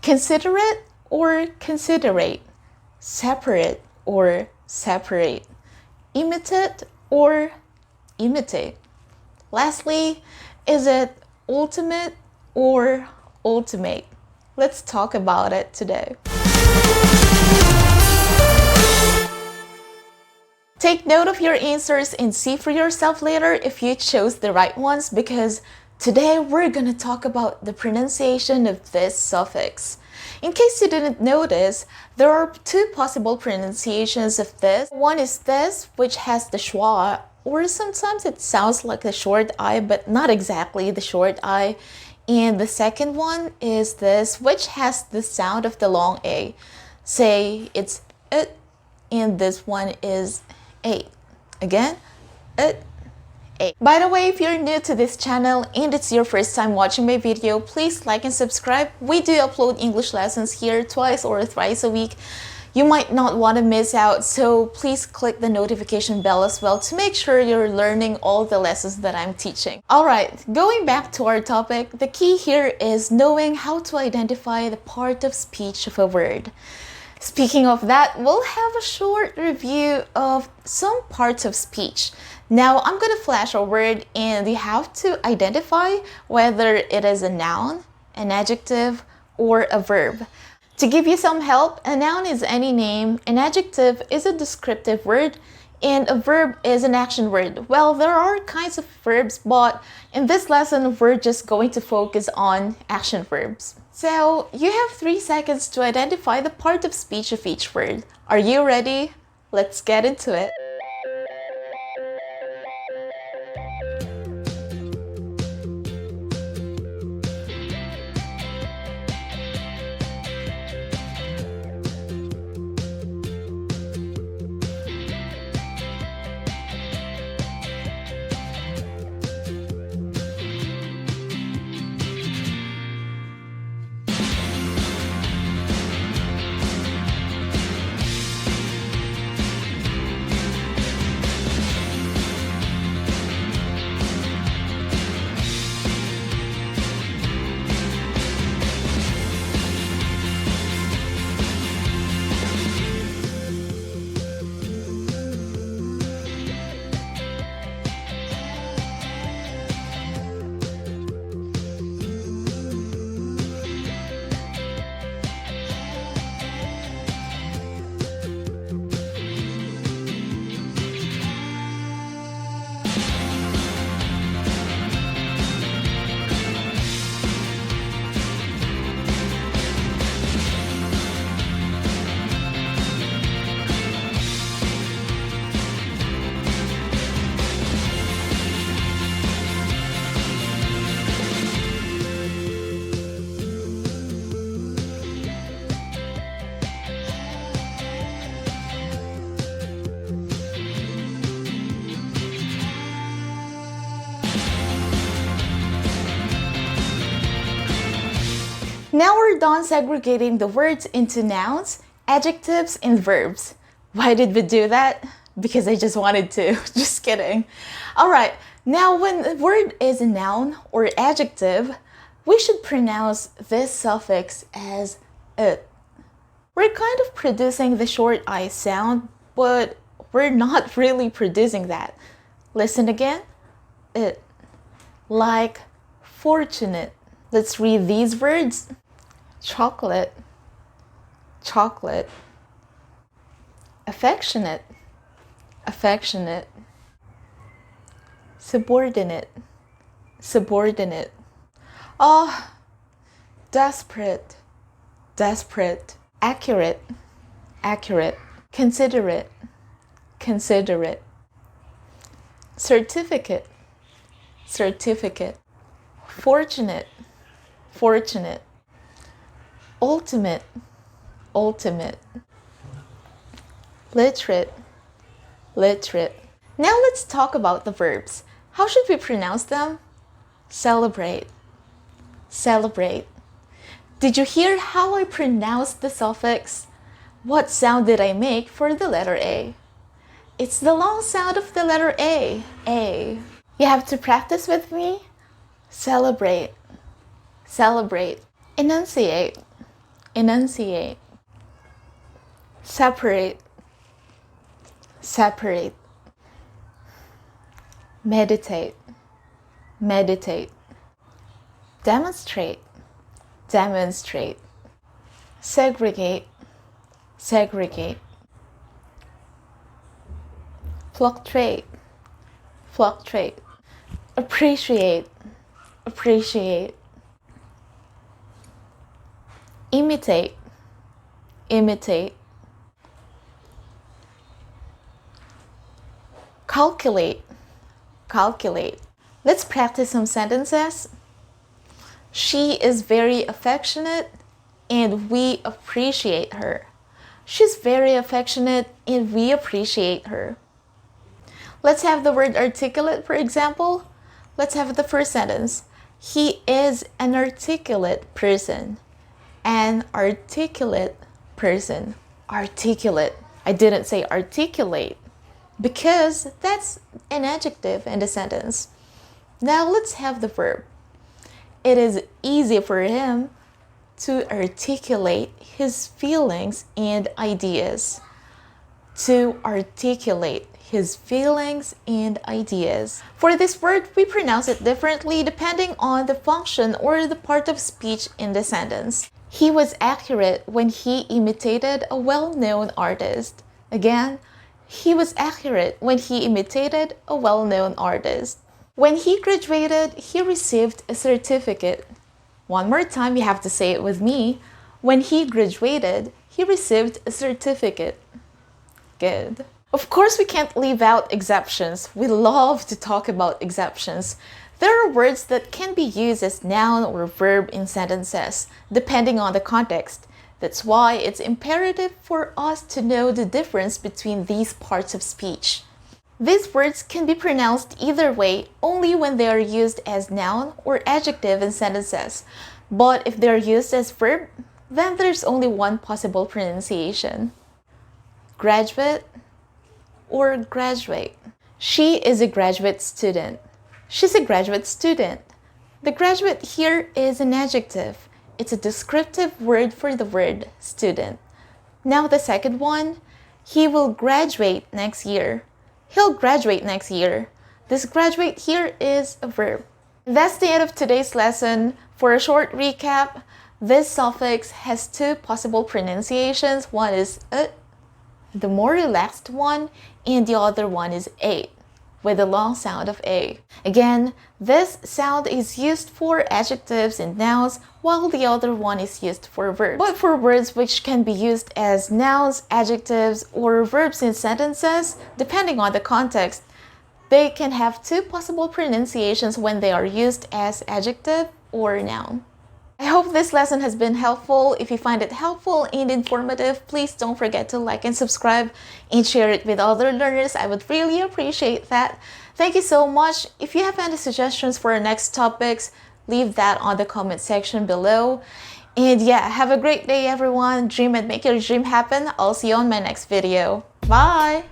considerate or considerate, separate or separate, imitate or imitate. Lastly, is it ultimate or ultimate? Let's talk about it today. Take note of your answers and see for yourself later if you chose the right ones, because today we're gonna talk about the pronunciation of this suffix. In case you didn't notice, there are two possible pronunciations of this. One is this, which has the schwa, or sometimes it sounds like the short I, but not exactly the short I. And the second one is this, which has the sound of the long A. Say it's it, and this one is A. Again, it. By the way, if you're new to this channel and it's your first time watching my video, please like and subscribe. We do upload English lessons here twice or thrice a week. You might not want to miss out, so please click the notification bell as well to make sure you're learning all the lessons that I'm teaching. Alright, going back to our topic, the key here is knowing how to identify the part of speech of a word. Speaking of that, we'll have a short review of some parts of speech. Now, I'm going to flash a word and you have to identify whether it is a noun, an adjective, or a verb. To give you some help, a noun is any name, an adjective is a descriptive word, and a verb is an action word. Well, there are kinds of verbs, but in this lesson, we're just going to focus on action verbs. So, you have 3 seconds to identify the part of speech of each word. Are you ready? Let's get into it. Now we're done segregating the words into nouns, adjectives, and verbs. Why did we do that? Because I just wanted to. Just kidding. Alright, now when the word is a noun or adjective, we should pronounce this suffix as it. We're kind of producing the short I sound, but we're not really producing that. Listen again. It. Like fortunate. Let's read these words. Chocolate, chocolate. Affectionate, affectionate. Subordinate, subordinate. Oh, desperate, desperate. Accurate, accurate. Considerate, considerate. Certificate, certificate. Fortunate, fortunate. Ultimate, ultimate. Literate, literate. Now let's talk about the verbs. How should we pronounce them? Celebrate, celebrate. Did you hear how I pronounced the suffix? What sound did I make for the letter A? It's the long sound of the letter A, A. You have to practice with me. Celebrate, celebrate. Enunciate, enunciate, separate, separate, meditate, meditate, demonstrate, demonstrate, segregate, segregate, fluctuate, fluctuate, appreciate, appreciate, imitate, imitate, calculate, calculate. Let's practice some sentences. She is very affectionate and we appreciate her. She's very affectionate and we appreciate her. Let's have the word articulate, for example. Let's have the first sentence. He is an articulate person. An articulate person. Articulate. I didn't say articulate because that's an adjective in the sentence. Now let's have the verb. It is easy for him to articulate his feelings and ideas. To articulate his feelings and ideas. For this word, we pronounce it differently depending on the function or the part of speech in the sentence. He was accurate when he imitated a well-known artist. Again, he was accurate when he imitated a well-known artist. When he graduated, he received a certificate. One more time, you have to say it with me. When he graduated, he received a certificate. Good. Of course, we can't leave out exceptions. We love to talk about exceptions. There are words that can be used as noun or verb in sentences, depending on the context. That's why it's imperative for us to know the difference between these parts of speech. These words can be pronounced either way only when they are used as noun or adjective in sentences. But if they're used as verb, then there's only one possible pronunciation. Graduate or graduate. She is a graduate student. She's a graduate student. The graduate here is an adjective. It's a descriptive word for the word student. Now the second one, he will graduate next year. He'll graduate next year. This graduate here is a verb. That's the end of today's lesson. For a short recap, this suffix has two possible pronunciations. One is the more relaxed one, and the other one is a, with the long sound of a. Again, this sound is used for adjectives and nouns, while the other one is used for verbs. But for words which can be used as nouns, adjectives, or verbs in sentences, depending on the context, they can have two possible pronunciations when they are used as adjective or noun. I hope this lesson has been helpful. If you find it helpful and informative, please don't forget to like and subscribe and share it with other learners. I would really appreciate that. Thank you so much. If you have any suggestions for our next topics, leave that on the comment section below. And yeah, have a great day everyone. Dream and make your dream happen. I'll see you on my next video. Bye!